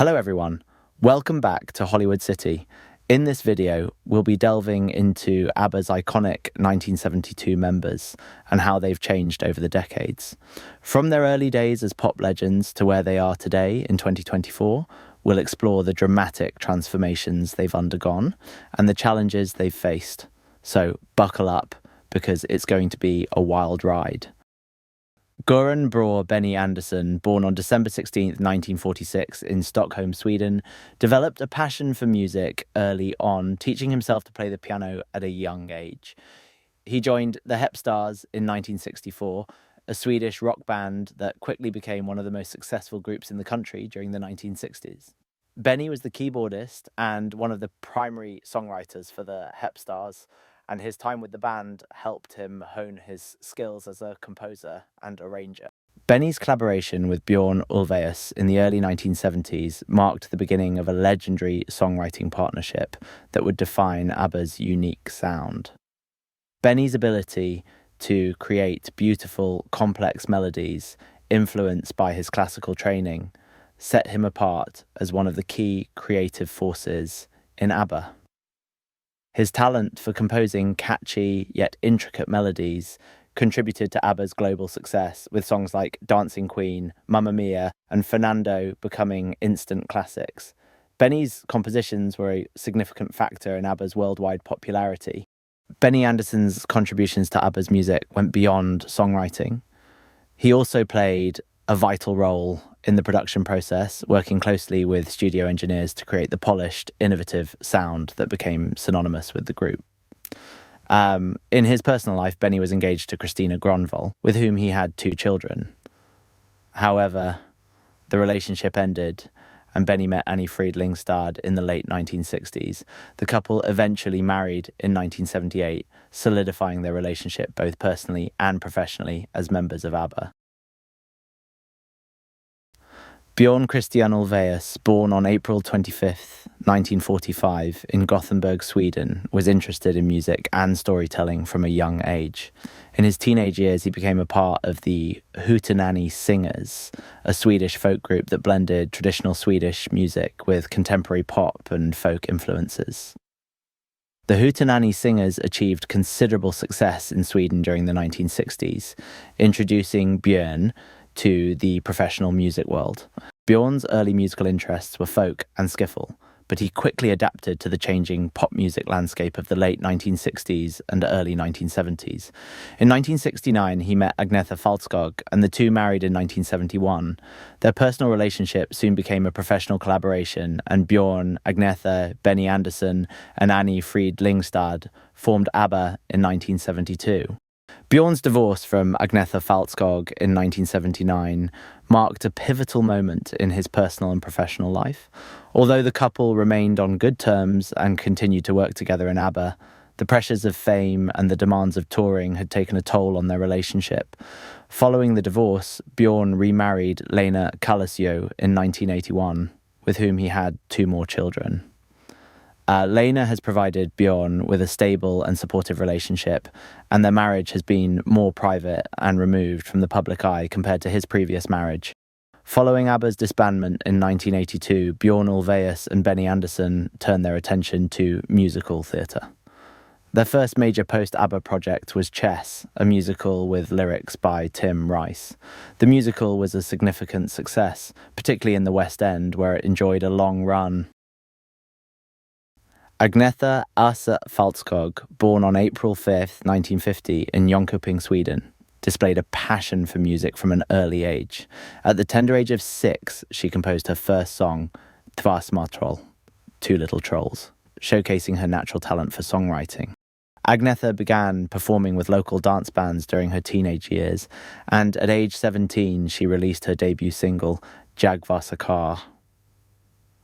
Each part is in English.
Hello everyone, welcome back to Hollywood City. In this video, we'll be delving into ABBA's iconic 1972 members and how they've changed over the decades. From their early days as pop legends to where they are today in 2024, we'll explore the dramatic transformations they've undergone and the challenges they've faced. So buckle up, because it's going to be a wild ride. Bjorn Benny Andersson, born on December 16, 1946 in Stockholm, Sweden, developed a passion for music early on, teaching himself to play the piano at a young age. He joined the Stars in 1964, a Swedish rock band that quickly became one of the most successful groups in the country during the 1960s. Benny was the keyboardist and one of the primary songwriters for the Stars, and his time with the band helped him hone his skills as a composer and arranger. Benny's collaboration with Bjorn Ulvaeus in the early 1970s marked the beginning of a legendary songwriting partnership that would define ABBA's unique sound. Benny's ability to create beautiful, complex melodies influenced by his classical training set him apart as one of the key creative forces in ABBA. His talent for composing catchy yet intricate melodies contributed to ABBA's global success, with songs like Dancing Queen, Mamma Mia, and Fernando becoming instant classics. Benny's compositions were a significant factor in ABBA's worldwide popularity. Benny Andersson's contributions to ABBA's music went beyond songwriting. He also played a vital role in the production process, working closely with studio engineers to create the polished, innovative sound that became synonymous with the group. In his personal life, Benny was engaged to Christina Gronvall, with whom he had 2 children. However, the relationship ended, and Benny met Anni-Frid Lyngstad in the late 1960s. The couple eventually married in 1978, solidifying their relationship both personally and professionally as members of ABBA. Bjorn Kristian Ulvaeus, born on April 25, 1945, in Gothenburg, Sweden, was interested in music and storytelling from a young age. In his teenage years, he became a part of the Hootenanny Singers, a Swedish folk group that blended traditional Swedish music with contemporary pop and folk influences. The Hootenanny Singers achieved considerable success in Sweden during the 1960s, introducing Björn to the professional music world. Bjorn's early musical interests were folk and skiffle, but he quickly adapted to the changing pop music landscape of the late 1960s and early 1970s. In 1969, he met Agnetha Fältskog, and the two married in 1971. Their personal relationship soon became a professional collaboration, and Bjorn, Agnetha, Benny Andersson, and Anni-Frid Lyngstad formed ABBA in 1972. Bjorn's divorce from Agnetha Fältskog in 1979 marked a pivotal moment in his personal and professional life. Although the couple remained on good terms and continued to work together in ABBA, the pressures of fame and the demands of touring had taken a toll on their relationship. Following the divorce, Bjorn remarried Lena Kallesjö in 1981, with whom he had 2 more children. Lena has provided Bjorn with a stable and supportive relationship, and their marriage has been more private and removed from the public eye compared to his previous marriage. Following ABBA's disbandment in 1982, Bjorn Ulvaeus and Benny Andersson turned their attention to musical theatre. Their first major post-ABBA project was Chess, a musical with lyrics by Tim Rice. The musical was a significant success, particularly in the West End, where it enjoyed a long run. Agnetha Fältskog, born on April 5, 1950, in Jönköping, Sweden, displayed a passion for music from an early age. At the tender age of 6, she composed her first song, Två små troll, 2 little trolls, showcasing her natural talent for songwriting. Agnetha began performing with local dance bands during her teenage years, and at age 17, she released her debut single, Jag var så kär,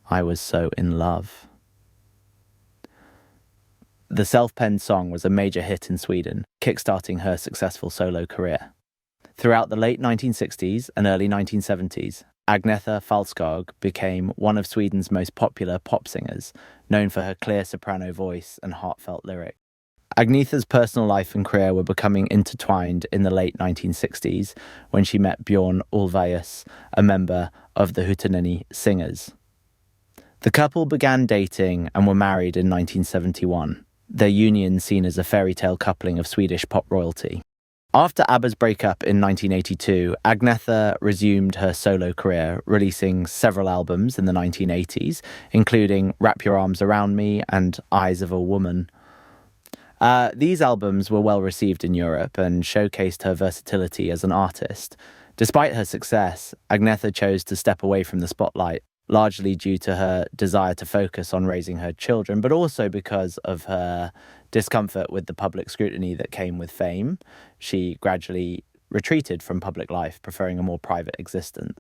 I Was So In Love. The self-penned song was a major hit in Sweden, kickstarting her successful solo career. Throughout the late 1960s and early 1970s, Agnetha Fältskog became one of Sweden's most popular pop singers, known for her clear soprano voice and heartfelt lyrics. Agnetha's personal life and career were becoming intertwined in the late 1960s when she met Bjorn Ulvaeus, a member of the Hootenanny Singers. The couple began dating and were married in 1971, their union seen as a fairy tale coupling of Swedish pop royalty. After ABBA's breakup in 1982, Agnetha resumed her solo career, releasing several albums in the 1980s, including Wrap Your Arms Around Me and Eyes of a Woman. These albums were well received in Europe and showcased her versatility as an artist. Despite her success, Agnetha chose to step away from the spotlight, largely due to her desire to focus on raising her children, but also because of her discomfort with the public scrutiny that came with fame. She gradually retreated from public life, preferring a more private existence.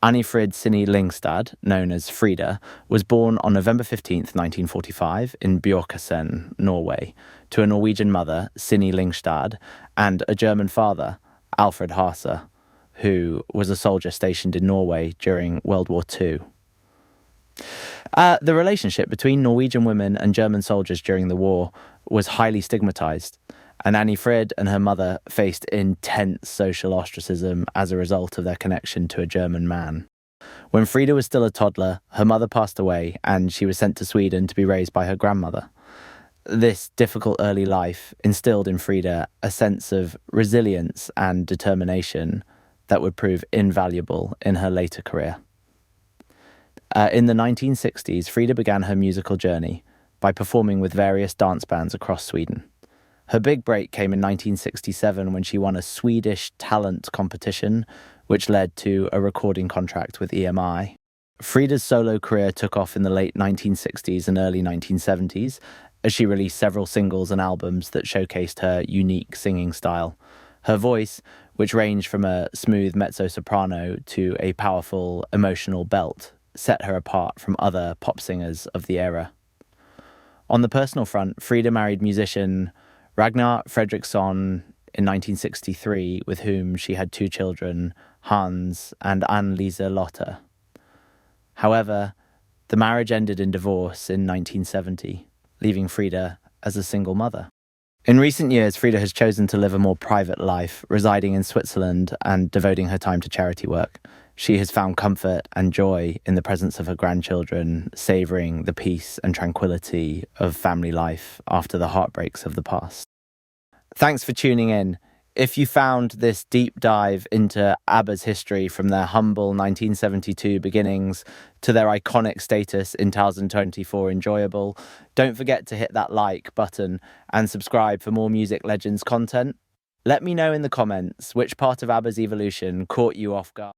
Anni-Frid Lyngstad, known as Frida, was born on November 15th, 1945, in Bjorn, Norway, to a Norwegian mother, Sinni Lyngstad, and a German father, Alfred Hase, who was a soldier stationed in Norway during World War II. The relationship between Norwegian women and German soldiers during the war was highly stigmatized, and Anni-Frid and her mother faced intense social ostracism as a result of their connection to a German man. When Frida was still a toddler, her mother passed away and she was sent to Sweden to be raised by her grandmother. This difficult early life instilled in Frida a sense of resilience and determination that would prove invaluable in her later career. In the 1960s, Frida began her musical journey by performing with various dance bands across Sweden. Her big break came in 1967 when she won a Swedish talent competition, which led to a recording contract with EMI. Frida's solo career took off in the late 1960s and early 1970s, as she released several singles and albums that showcased her unique singing style. Her voice, which ranged from a smooth mezzo-soprano to a powerful, emotional belt, set her apart from other pop singers of the era. On the personal front, Frida married musician Ragnar Fredriksson in 1963, with whom she had 2 children, Hans and Ann-Lise Lotte. However, the marriage ended in divorce in 1970, leaving Frida as a single mother. In recent years, Frida has chosen to live a more private life, residing in Switzerland and devoting her time to charity work. She has found comfort and joy in the presence of her grandchildren, savouring the peace and tranquility of family life after the heartbreaks of the past. Thanks for tuning in. If you found this deep dive into ABBA's history from their humble 1972 beginnings to their iconic status in 2024 enjoyable, don't forget to hit that like button and subscribe for more Music Legends content. Let me know in the comments which part of ABBA's evolution caught you off guard.